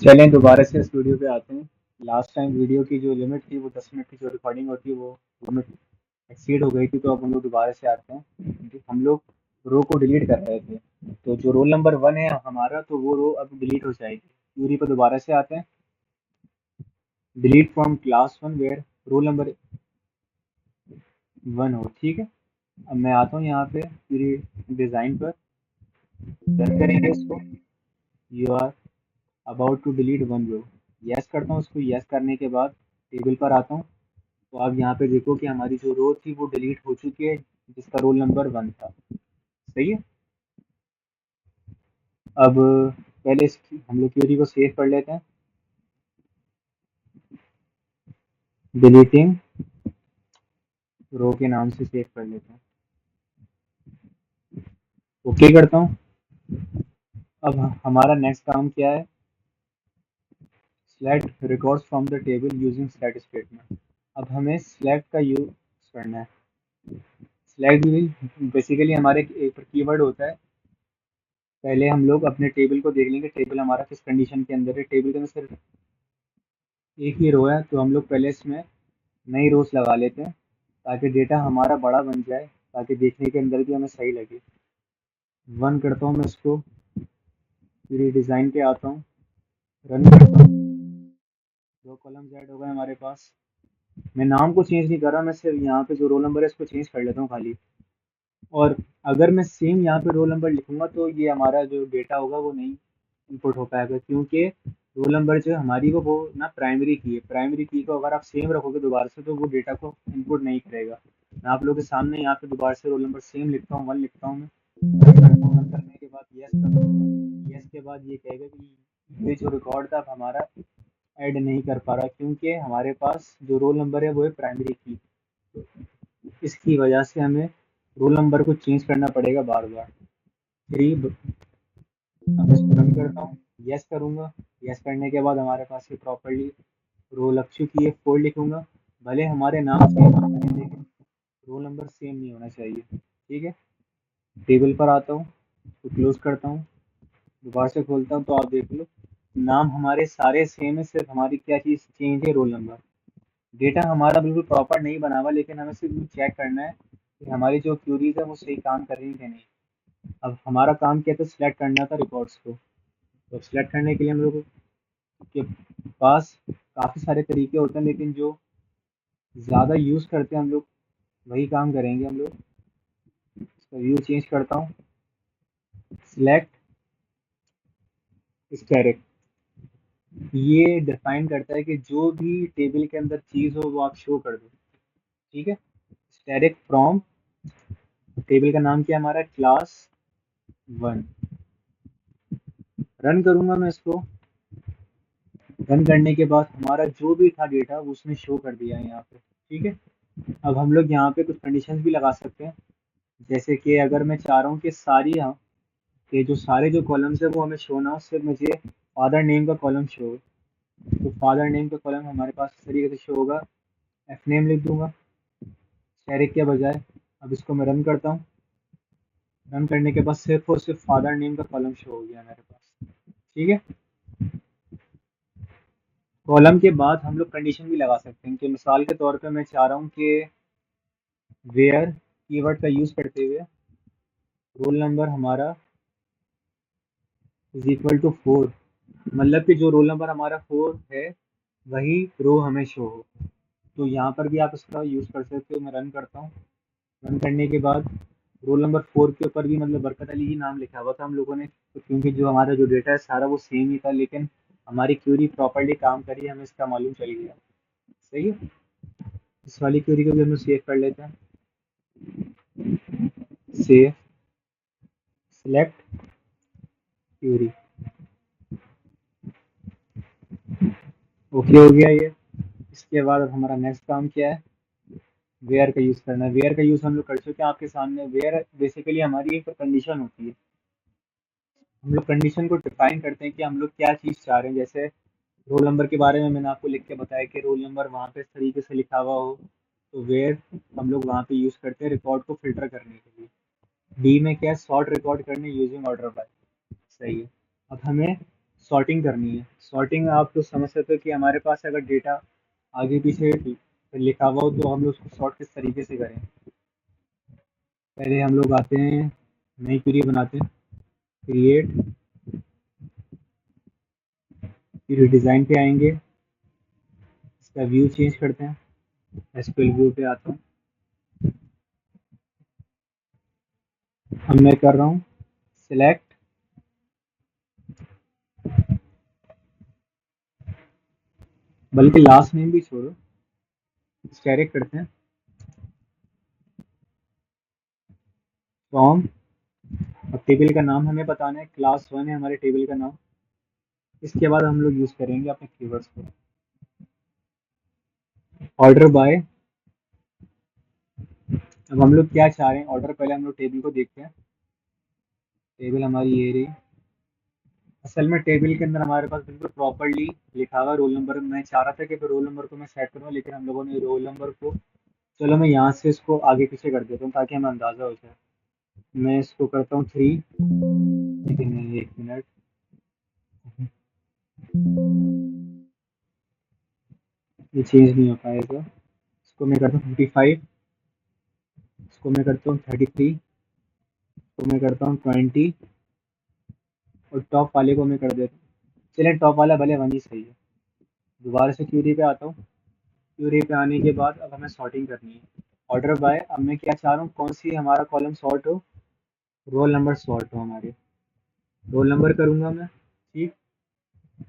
चलें दोबारा से इस वीडियो पे आते हैं। लास्ट टाइम वीडियो की जो लिमिट थी वो 10 मिनट की जो रिकॉर्डिंग होती है वो लिमिट एक्सीड हो गई थी, तो अब हम लोग दोबारा से आते हैं क्योंकि हम लोग रो को डिलीट कर रहे थे। तो जो रोल नंबर 1 है हमारा, तो वो रो अब डिलीट हो जाएगी। क्यूरी पर दोबारा से आते हैं। Delete from class 1 where roll number 1 हो, ठीक है। अब मैं आता हूँ यहाँ पे क्यूरी डिज़ाइन पर, रन करेंगे इसको। You are about to delete one row, yes करता हूँ उसको। यस करने के बाद टेबल पर आता हूँ, तो आप यहाँ पे देखो कि हमारी जो रो थी वो डिलीट हो चुकी है, जिसका रोल नंबर 1 था। सही है। अब पहले इसकी हम लोग क्वेरी को सेव कर लेते हैं। डिलीटिंग रो के नाम से सेव कर लेते हैं। ओके करता हूँ। अब हमारा नेक्स्ट काम क्या है? Select records from the table using select statement. अब हमें सेलेक्ट का यूज करना है। सेलेक्ट बेसिकली हमारे एक कीवर्ड होता है। पहले हम लोग अपने टेबल को देख लेंगे, टेबल हमारा किस कंडीशन के अंदर है। टेबल के अंदर सिर्फ एक ही रो है, तो हम लोग पहले इसमें नई रोज लगा लेते हैं ताकि डेटा हमारा बड़ा बन जाए, ताकि देखने के अंदर भी हमें सही लगे। 1 करता हूँ मैं इसको, फिर डिज़ाइन पे आता हूँ, रन करता हूँ। 2 कॉलम्स ऐड हो गए हमारे पास। मैं नाम को चेंज नहीं कर रहा, मैं सिर्फ यहाँ पे जो रोल नंबर है इसको चेंज कर लेता हूँ खाली। और अगर मैं सेम यहाँ पे रोल नंबर लिखूंगा तो ये हमारा जो डेटा होगा वो नहीं इनपुट हो पाएगा, क्योंकि रोल नंबर जो है हमारी वो ना प्राइमरी की है। प्राइमरी की को अगर आप सेम रखोगे दोबारा से, तो वो डेटा को इनपुट नहीं करेगा। मैं आप लोगों के सामने यहाँ पे दोबारा से रोल नंबर सेम लिखता हूँ, 1 लिखता हूँ मैं। रन करने के बाद यस करूँगा। यस के बाद ये कहेगा कि ये जो रिकॉर्ड था अब हमारा ऐड नहीं कर पा रहा, क्योंकि हमारे पास जो रोल नंबर है वो है प्राइमरी की। तो इसकी वजह से हमें रोल नंबर को चेंज करना पड़ेगा बार बार। थ्री, अब इसको रन करता हूँ, यस करूँगा। यस करने के बाद हमारे पास ये प्रॉपर्ली रो लग चुकी है। 4 लिखूंगा, भले हमारे नाम सेम हो लेकिन रोल नंबर सेम नहीं होना चाहिए, ठीक है। टेबल पर आता हूँ, तो क्लोज करता हूँ, दोबारा से खोलता हूँ, तो आप देख लो नाम हमारे सारे सेम है, सिर्फ हमारी क्या चीज़ चेंज है? Roll number. डेटा हमारा बिल्कुल प्रॉपर नहीं बना हुआ, लेकिन हमें सिर्फ चेक करना है कि हमारी जो क्यूरीज है वो सही काम कर रही है कि नहीं। अब हमारा काम क्या था? सिलेक्ट करना था रिकॉर्ड्स को। तो सिलेक्ट करने के लिए हम लोग के पास काफ़ी सारे तरीके होते हैं, लेकिन जो ज़्यादा यूज़ करते हैं हम लोग वही काम करेंगे हम लोग। इसका व्यू चेंज करता हूँ, सिलेक्ट स्टैटिक। ये डिफाइन करता है कि जो भी टेबल के अंदर चीज़ हो वो आप शो कर दो, ठीक है। स्टैटिक फ्रॉम, टेबल का नाम क्या है हमारा? क्लास 1। रन करूंगा मैं इसको। रन करने के बाद हमारा जो भी था डेटा वो उसने शो कर दिया है यहाँ पे, ठीक है। अब हम लोग यहाँ पे कुछ कंडीशंस भी लगा सकते हैं, जैसे कि अगर मैं चाह रहा हूँ कि सारी ये जो सारे जो कॉलम्स है वो हमें शो ना हो, सिर्फ मुझे फादर नेम का कॉलम शो हो, तो फादर नेम का कॉलम हमारे पास इस तरीके से शो होगा। एफ नेम लिख दूंगा स्टैटिक के बजाय। अब इसको मैं रन करता हूँ। रन करने के बाद सिर्फ और सिर्फ फादर नेम का कॉलम शो हो गया मेरे पास, ठीक है। कॉलम के बाद हम लोग कंडीशन भी लगा सकते हैं कि मिसाल के तौर पे मैं चाह रहा हूँ कि वेयर कीवर्ड का यूज़ करते हुए रोल नंबर हमारा इज इक्वल टू 4, मतलब कि जो रोल नंबर हमारा 4 है वही रो हमें शो हो। तो यहाँ पर भी आप इसका यूज़ कर सकते हो। मैं रन करता हूँ। रन करने के बाद रोल नंबर 4 के ऊपर भी मतलब बरकत अली ही नाम लिखा हुआ था हम लोगों ने, तो क्योंकि जो हमारा जो डेटा है सारा वो सेम ही था, लेकिन हमारी क्यूरी प्रॉपर्ली काम करी, हमें इसका मालूम चल गया। सही है। इस वाली क्यूरी को भी हम लोग सेव कर लेते हैं। सेव सिलेक्ट क्यूरी, ओके हो गया ये। इसके बाद अब हमारा नेक्स्ट काम क्या है? वेयर का यूज़ करना है। वेयर का यूज़ हम लोग कर चुके हैं आपके सामने। वेयर बेसिकली हमारी एक कंडीशन होती है। हम लोग कंडीशन को डिफाइन करते हैं कि हम लोग क्या चीज़ चाह रहे हैं। जैसे रोल नंबर के बारे में मैंने आपको लिख के बताया कि रोल नंबर वहाँ पे इस तरीके से लिखा हुआ हो, तो वेयर हम लोग वहाँ पे यूज़ करते हैं रिकॉर्ड को फिल्टर करने के लिए। डी में क्या है? सॉर्ट रिकॉर्ड करने यूजिंग ऑर्डर बाय। सही है। अब हमें सॉर्टिंग करनी है। सॉर्टिंग आप तो समझ सकते हो कि हमारे पास अगर डेटा आगे पीछे लिखा हुआ हो तो हम लोग उसको सॉर्ट किस तरीके से करें। पहले हम लोग आते हैं, नई क्वेरी बनाते हैं, क्रिएट, फिर डिज़ाइन पे आएंगे, इसका व्यू चेंज करते हैं, एसक्यूएल व्यू पे आता हूँ। अब मैं कर रहा हूँ सिलेक्ट, बल्कि लास्ट नेम भी छोड़ो, डायरेक्ट करते हैं फ्रॉम। अब टेबल का नाम हमें बताना है, क्लास 1 है हमारे टेबल का नाम। इसके बाद हम लोग यूज़ करेंगे अपने कीवर्ड्स को। ऑर्डर बाय, अब हम लोग क्या चाह रहे हैं ऑर्डर, पहले हम लोग टेबल को देखते हैं। टेबल हमारी ये रही। असल में टेबल के अंदर हमारे पास बिल्कुल प्रॉपरली लिखा हुआ रोल नंबर। मैं चाह रहा था कि फिर रोल नंबर को मैं सेट करूँ, लेकिन हम लोगों ने रोल नंबर को, चलो मैं यहाँ से इसको आगे पीछे कर देता हूँ ताकि हमें अंदाज़ा हो जाए। मैं इसको करता हूँ 3, लेकिन नहीं, 1 मिनट, ये चेंज नहीं हो पाएगा। इसको मैं करता हूँ 55, इसको मैं करता हूँ 33, इसको मैं करता हूँ 20, और टॉप वाले को मैं कर देता हूँ, चलिए टॉप वाला भले 1 ही सही है। दोबारा से क्यूरी पे आता हूँ। क्यूरी पे आने के बाद अब हमें सॉर्टिंग करनी है। ऑर्डर बाय, अब मैं क्या चाह रहा हूँ, कौन सी हमारा कॉलम सॉर्ट हो, रोल नंबर सॉर्ट हो हमारे। रोल नंबर करूँगा मैं, ठीक।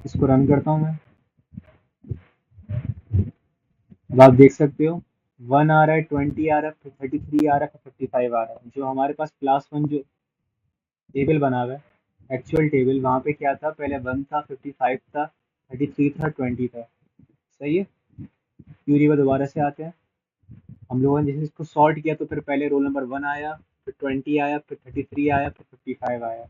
इसको रन करता हूँ मैं। अब आप देख सकते हो 1 आ रहा है, 20 आ रहा है, 33 आ रहा है, 55 आ रहा है। जो हमारे पास क्लास 1 जो टेबल बना हुआ है, एक्चुअल टेबल, वहाँ पे क्या था, पहले 1 था, 55 था, 33 था, 20 था। सही है। क्यूरी पर दोबारा से आते हैं। हम लोगों ने जैसे इसको सॉर्ट किया तो फिर पहले रोल नंबर 1 आया, फिर 20 आया, फिर 33 आया, फिर 55 आया।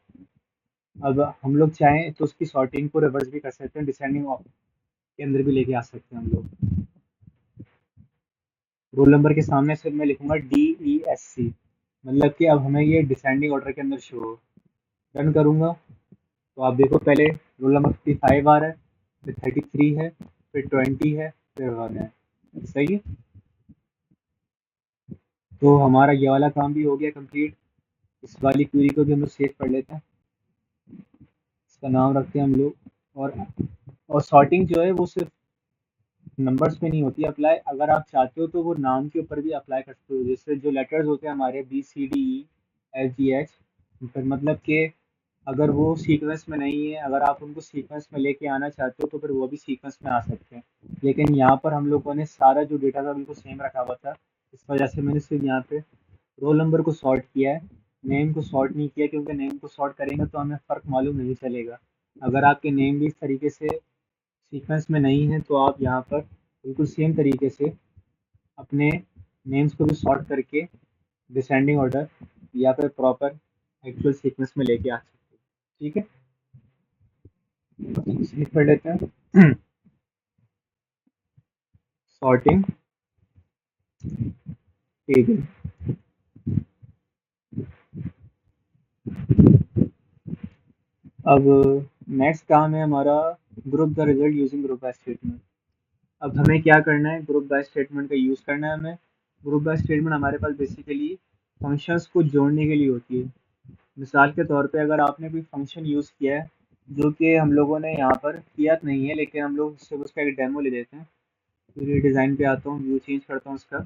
अब हम लोग चाहें तो उसकी सॉर्टिंग को रिवर्स भी कर सकते हैं, डिसेंडिंग के अंदर भी लेके आ सकते हैं हम लोग। रोल नंबर के सामने से मैं लिखूंगा DESC, मतलब कि अब हमें ये डिसेंडिंग ऑर्डर के अंदर शो हो। रन करूंगा तो आप देखो, पहले रोल नंबर 55 आ रहा है, फिर 33 है, फिर 20 है, फिर 1 है। सही है। तो हमारा ये वाला काम भी हो गया कंप्लीट। इस वाली क्वेरी को भी हम लोग सेव कर लेते हैं, इसका नाम रखते हैं हम लोग। और सॉर्टिंग जो है वो सिर्फ नंबर्स पे नहीं होती अप्लाई, अगर आप चाहते हो तो वो नाम के ऊपर भी अप्लाई कर सकते हो। जैसे जो लेटर्स होते हैं हमारे BCDEFGH, फिर मतलब कि अगर वो सीक्वेंस में नहीं है, अगर आप उनको सीक्वेंस में लेके आना चाहते हो तो फिर वो भी सीक्वेंस में आ सकते हैं। लेकिन यहाँ पर हम लोगों ने सारा जो डेटा था बिल्कुल सेम रखा हुआ था, इस वजह से मैंने सिर्फ यहाँ पे रोल नंबर को सॉर्ट किया है, नेम को सॉर्ट नहीं किया, क्योंकि नेम को सॉर्ट करेंगे तो हमें फ़र्क मालूम नहीं चलेगा। अगर आपके नेम भी इस तरीके से सीक्वेंस में नहीं है तो आप यहाँ पर बिल्कुल सेम तरीके से अपने नेम्स को भी सॉर्ट करके डिसेंडिंग ऑर्डर या फिर प्रॉपर एक्चुअल सीक्वेंस में लेके आ सकते हैं। ठीक है, सेव कर लेते हैं। Sorting table. अब नेक्स्ट काम है हमारा group the result using group by statement. अब हमें क्या करना है, ग्रुप बाय स्टेटमेंट का यूज़ करना है हमें। ग्रुप बाय स्टेटमेंट हमारे पास बेसिकली फंक्शंस को जोड़ने के लिए होती है। मिसाल के तौर पे अगर आपने कोई फंक्शन यूज़ किया है, जो कि हम लोगों ने यहाँ पर किया नहीं है, लेकिन हम लोग सिर्फ उसका एक डेमो ले लेते हैं। फिर डिज़ाइन पे आता हूँ, व्यू चेंज करता हूँ, उसका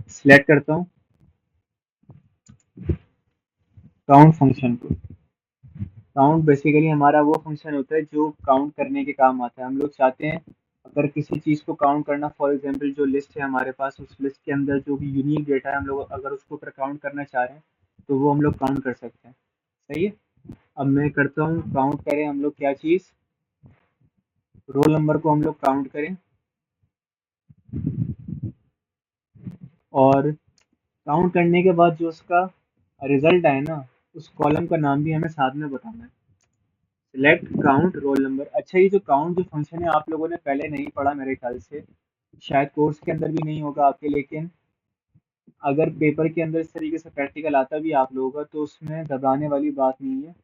सिलेक्ट करता हूँ काउंट फंक्शन को। काउंट बेसिकली हमारा वो फंक्शन होता है जो काउंट करने के काम आता है। हम लोग चाहते हैं अगर किसी चीज़ को काउंट करना, फॉर एग्जांपल जो लिस्ट है हमारे पास, उस लिस्ट के अंदर जो भी यूनिक डेटा है, हम लोग अगर उसको ऊपर काउंट करना चाह रहे हैं तो वो हम लोग काउंट कर सकते हैं। सही है। अब मैं करता हूँ, काउंट करें हम लोग क्या चीज़, रोल नंबर को हम लोग काउंट करें, और काउंट करने के बाद जो उसका रिजल्ट आए ना, उस कॉलम का नाम भी हमें साथ में बताना है। Select count roll number. अच्छा, ये जो काउंट जो फंक्शन है आप लोगों ने पहले नहीं पढ़ा मेरे ख्याल से, शायद कोर्स के अंदर भी नहीं होगा आपके, लेकिन अगर पेपर के अंदर इस तरीके से प्रैक्टिकल आता भी आप लोगों का तो उसमें घबराने वाली बात नहीं है।